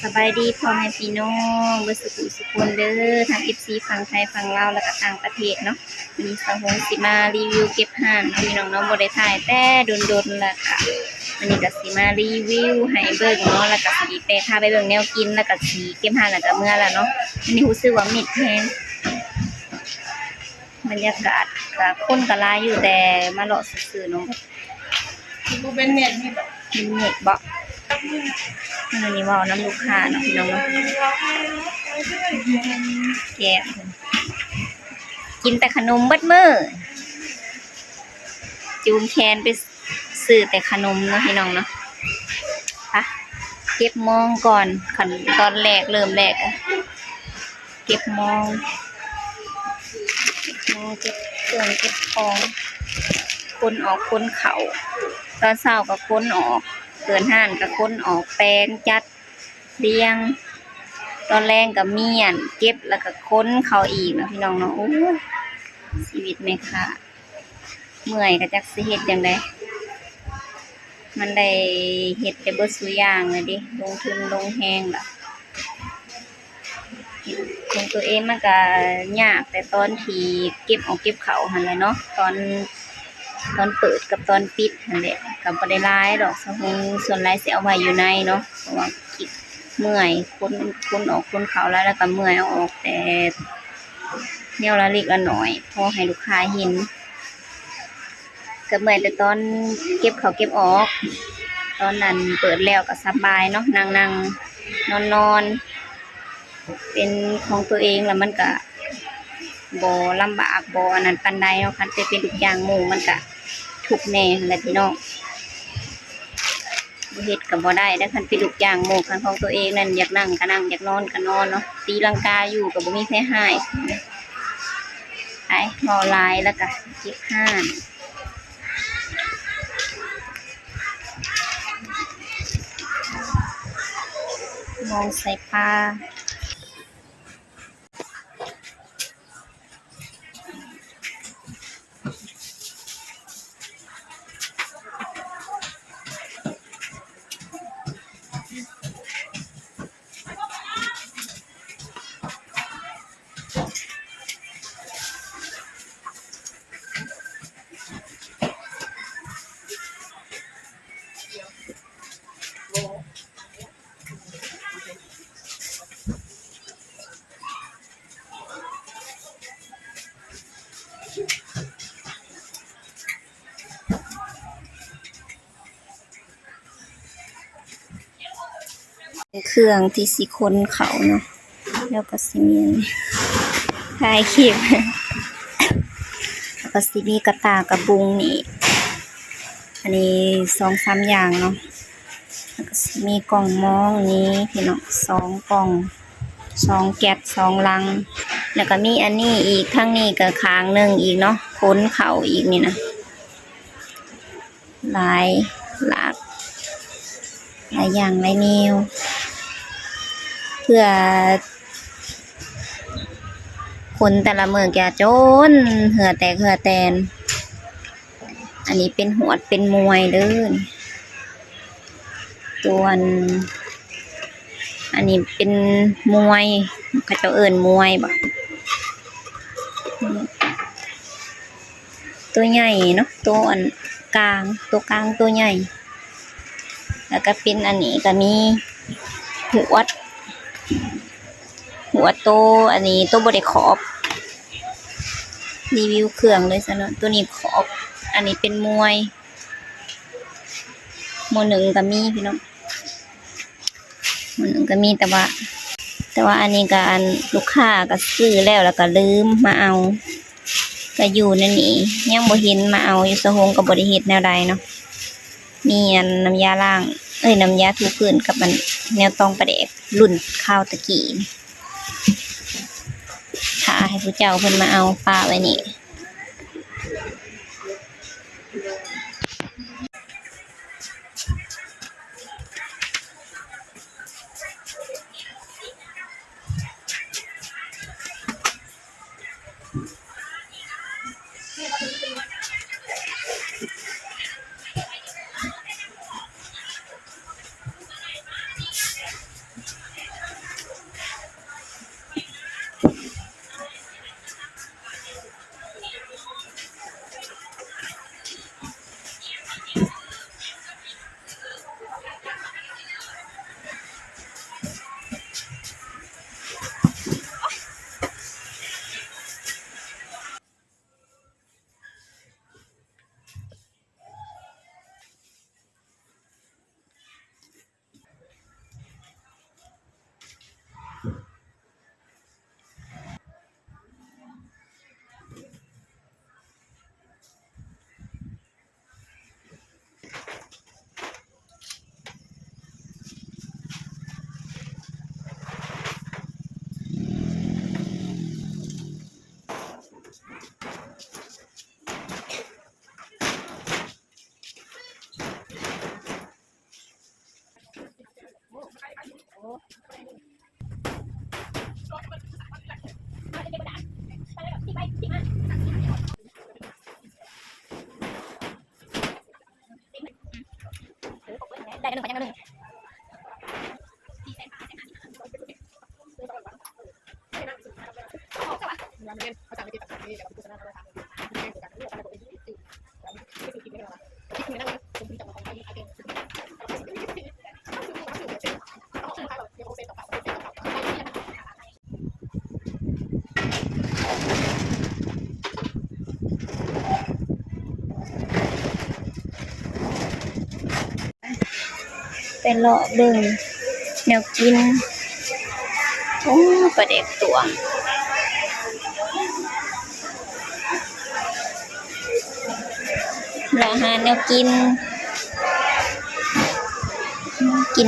สบายดีพ่อแม่พี่น้องเบอร์สุขุนเด้อทาง FC ฝั่งไทยฝั่งลาวแล้วก็ต่างประเทศเนาะมีสหงสิมารีวิวเก็บห่านเนาะพี่น้องเนาะบ่ได้ถ่ายแต่โดนๆแล้วค่ะวันนี้ก็สิมารีวิวให้เบิ่งเนาะแล้วก็สิไปพาไปเบิ่งแนวกินแล้วก็สิเก็บห่านแล้วก็เมื่อแล้วเนาะวันนี้รู้สึกว่ามิดแฮงบรรยากาศก็คนก็หลายอยู่แต่มาเลาะซื่อๆเนาะกูเป็นเน็ตนี่แบบมีเน็ตบ่อันนี้ว่าน้ำลูกค้าเนาะพี่น้องเนาะแย่กินแต่ขนมเบิดมื้อจูงแขนไปซื้อแต่ขนมเนาะพี่น้องเนาะอะเก็บมองก่อนตอนแรกเริ่มแรกอะเก็บมองเก็บเครื่องเก็บของคนออกคนเขาตอนเช้าก็คนออกเกินห้านก็คนออกแปลงจัดเรียงตอนแรงก็เมียนเก็บแล้วก็ค้นเขาอีกเนาะพี่น้องเนาะโอ้ชีวิตแม่ค่ะเมื่อยก็จักสิเฮ็ดจังได๋มันได้เฮ็ดได้เบิดซุอย่างเลยดิลงทุนลงแฮงล่ะของตัวเองมันก็ยากแต่ตอนที่เก็บเอาเก็บเขาหั่นแหละเนาะตอนเปิดกับตอนปิดหั่นแหละก็บ่ได้หลายดอกส่วนหลายสิเอาไว้อยู่ในเนาะเพราะว่าคิดเมื่อยคนออกคนเขาแล้วก็เมื่อยเอาออกแต่แนวละเล็กละน้อยพอให้ลูกค้าเห็นก็เมื่อยแต่ตอนเก็บเขาเก็บออกตอนนั้นเปิดแล้วก็สบายเนาะนั่งนอนเป็นของตัวเองแล้วมันก็บ่ลำบากบ่อันนั้นปานใดเนาะคันเป็นลูกจ้างหมู่มันก็ทุกข์แน่แหละพี่น้องบ่เฮ็ดก็บ่ได้แล้วคันเป็นลูกจ้างหมู่คันของตัวเองนั่นอยากนั่งก็นั่งอยากนอนก็นอนเนาะตีลังกาอยู่ก็บ่มีไผให้ไปเว้าหลายแล้วก็เก็บห่านมองใส่ปลาเครื่องที่สิคนเขาเนาะแล้วก็สิมีถ่ายคลิปแล้วก็สิมีกระตากระบุงนี่อันนี้2-3อย่างเนาะแล้วก็สิมีกล่องมองนี้พี่น้อง2กล่อง2แก๊ส2ลังแล้วก็มีอันนี้อีกทั้งนี้ก็ค้างนึงอีกเนาะค้นเขาอีกนี่นะหลายอย่างหลายแนวเพื่อคนแต่ละมื้อแกจนเหือแตกเหือแตนอันนี้เป็นหวดเป็นมวยเด้อตัวอันนี้เป็นมวยเขาเจ้าเอิ้นมวยบ่ตัวใหญ่เนาะตัวอันกลางตัวใหญ่แล้วก็เป็นอันนี้ก็มีหัวโตอันนี้ตัวบ่ได้ขอบรีวิวเครื่องเลยซะเนาะตัวนี้ขอบอันนี้เป็นมวยหนึ่งก็มีพี่น้องหนึ่งก็มีแต่ว่าอันนี้ก็อันลูกค้าก็ซื้อแล้วก็ลืมมาเอาก็อยู่นั่นนี่ยังบ่เห็นมาเอาอยู่สะหงก็บ่ได้เฮ็ดแนวใดเนาะมีอันน้ำยาล้างน้ำยาถูพื้นกับมันแนวตองประแดกรุ่นข้าวตะกี้ถ้าให้ผู้เจ้าเพิ่นมาเอาปลาไว้นี่ ได้กันหนึ่งไปยังกันหนึ่งเป็นเลาะเบิ่งแนวกินโอ้ปลาเด็กตัวและอาหารแนวกิน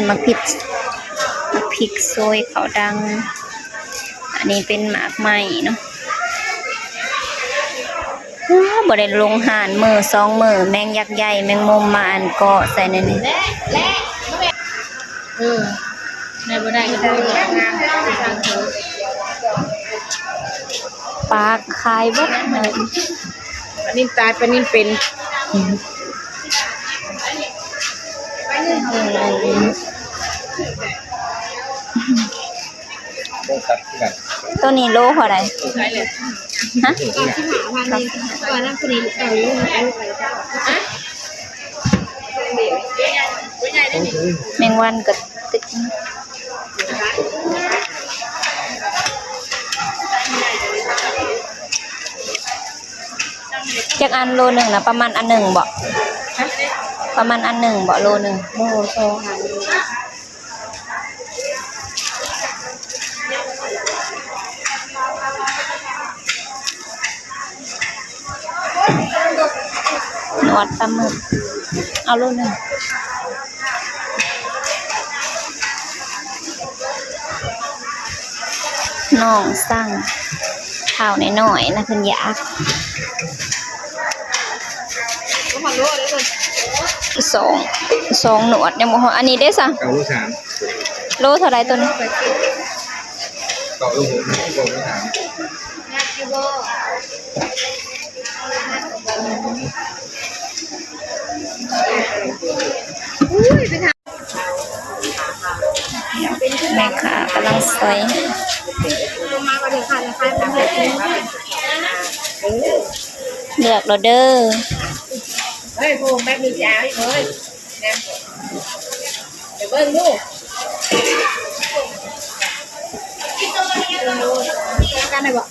มักพริกโซยเขาดังอันนี้เป็นหมากไหม้เนาะบ่ได้ลงหานมือ2มือแมงยักษ์ใหญ่แมงมุมมาอันเกาะใส่ในนี้ได้บ่ได้ก็ได้งามทางเถอะ ปลาคายบ่เหมือน อันนี้ตายปลานิ่มเป็นตัวนี้โลเท่าไหร่ฮะแมงวันกับตึกจากอันโลหนึ่งนะประมาณอันหนึ่งบ่ประมาณอันหนึ่งบ่โลหนึ่งโลโซหันนวดปลาหมึกเอาโลหนึ่งน้องสั่งข้าวน้อยๆนะคุณยากสองหนวดยังบ่ฮอดอันนี้ได้ซะ เกาลูกสาม โลเท่าไรตัวนี้ เกาลูกผมเกาลูกสามแม่ค้ากำลังซอยเลือกเราเด้อ เฮ้ยพวกแม่มีจ้าอีกเลยเดี๋ยวเบิ้งลูกกันไหนบ่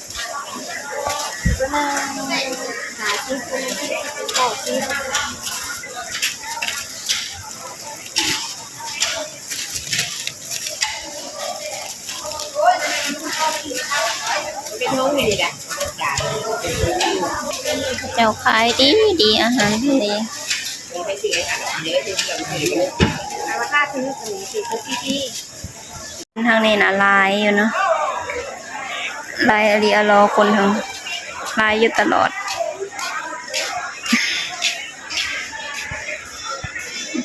เป็นท้องมีดีนะเจ้าขายดีอาหารทะเลทางนี้นะลายอยู่เนาะลายอรีอรอคนทางลายอยู่ตลอด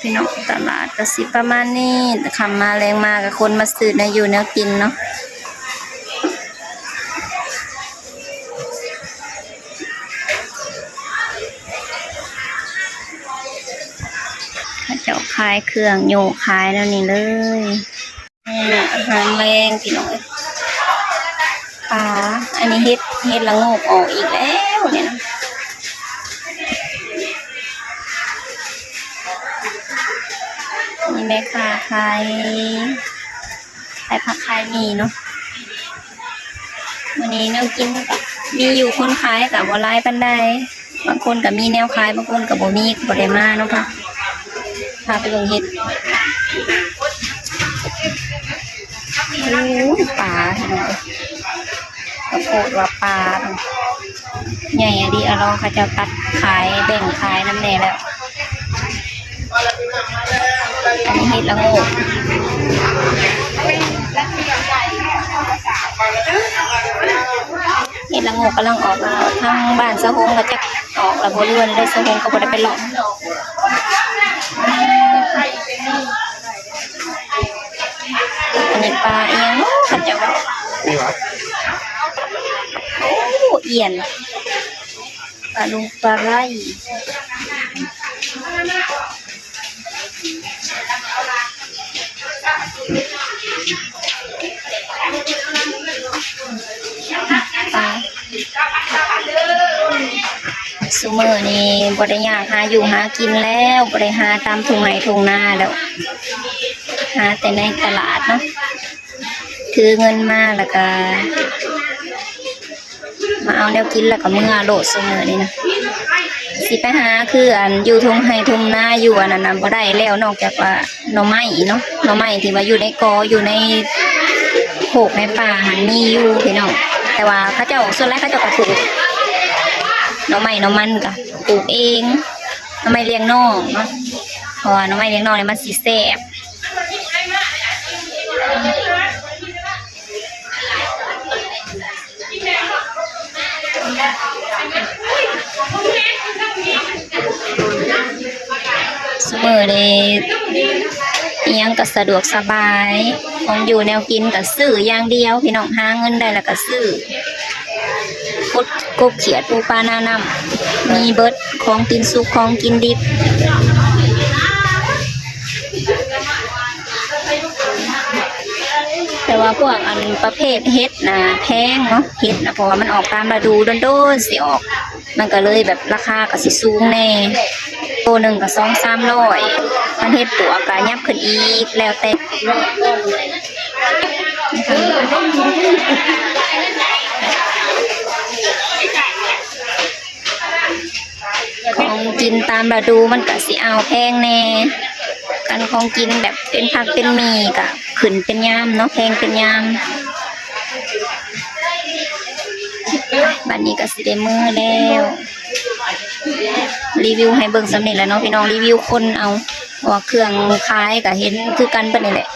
พี่น้องตลาดก็สิประมาณนี้คำมาแรงมากับคนมาซื้อนะอยู่แนวกินเนาะเจ้าขายเครื่องโยกขายแล้วนี่เลยอาหารแรงพี่น้องปลาอันนี้เฮ็ดละโงกออกอีกแล้วเนี่ยนะนี่แม่ค้าขายผักขายมีเนาะวันนี้แนวกินกับมีอยู่คนขายกับบ่หลายปานใดบางคนก็มีแนวขายบางคนก็บ่มีบ่ได้มาเนาะค่ะพาไปลงเห็ดปลาพี่น้องกระโปดว่าปลาใหญ่ดีอร่อยค่ะจะตัดขายแบ่งขายน้ำแน่แล้วอันนี้เห็ดละโงกเห็ดละโงกกำลังออกแล้วทางบ้านสะฮงก็จะออกแล้วบ่เรือนเลยสะฮงก็บ่ได้ไปหลอกอันนี้ นี้ปลาเอียงเขาจะว่า นี่หรอ โอ้เอียนปลาลุงปลาไหลปลาซุมื้อนี้บ่ได้ยากหาอยู่หากินแล้วบ่ได้หาตามทุ่งไร่ทุ่งนาแล้วหาแต่ในตลาดเนาะถือเงินมาแล้วก็มาเอาแนวกินแล้วก็มื้อโลดซุมื้อนี้นะสิไปหาคืออันอยู่ทุ่งไร่ทุ่งนาอยู่อันนั้นน่ะบ่ได้แล้วนอกจากว่าหน่อไม้เนาะหน่อไม้ที่ว่าอยู่ในกออยู่ในโขกในป่าหันมีอยู่พี่น้องแต่ว่าเขาเจ้าส่วนแรกเขาเจ้าก็ปลูกหน่อไม้หน่อมันก็ปลูกเองหน่อไม้เลี้ยงนอกเนาะเพราะว่าหน่อไม้เลี้ยงนอกเนี่ยมันสิแซ่บซุมื้อนี้อิหยังก็สะดวกสบายของอยู่แนวกินก็ซื้ออย่างเดียวพี่น้องหาเงินได้แล้วก็ซื้อกบเขียดปูปลาหน้าน้ำมีเบิดของกินสุกของกินดิบแต่ว่าพวกอันประเภทเฮ็ดนะแพงเนาะเฮ็ดนะเพราะว่ามันออกตามฤดูโดนๆสิออกมันก็เลยแบบราคาก็สิสูงแน่ตัวหนึ่งก็200-300มันเฮ็ดตัวก็ยับขึ้นอีกแล้วแต่ของกินตามฤดูมันก็สิเอาแพงแน่กันของกินแบบเป็นผักเป็นมีก็ขึ้นเป็นยามเนาะแพงเป็นยามบัดนี้ก็สิได้มื้อแล้วรีวิวให้เบิ่งสำเร็จแล้วเนาะพี่น้องรีวิวคนเอาว่าเครื่องขายก็เห็นคือกันเบิดนี่แหละ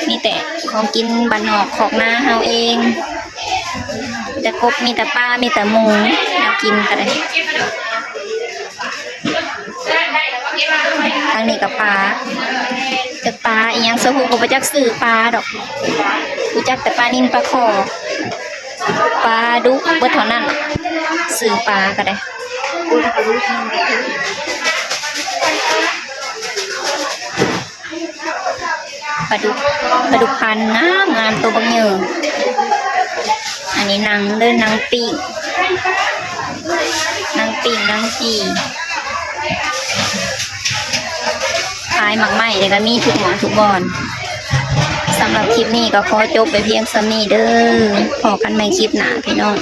มีแต่ของกินบ้านนอกของนาเฮาเองมีแต่กบมีแต่ปลามีแต่หมูแนวกินก็ได้ทางนี้กับปลาจากปลาอีหยังสะฮูก็บ่จักซื้อปลาดอกรู้จักแต่ปลานิลปลาคอปลาดุกเบิดเท่านั้นซื้อปลาก็ได้ปลาดุกพันงามตัวบักเหยื่ออันนี้นางเด้อนางปีกนางจีขายหมักไหม้เลยก็มีทุกหม้องทุกบอนสำหรับคลิปนี้ก็ขอจบไปเพียงส่ำนี้เด้อพอกันใหม่คลิปหน้าพี่น้อง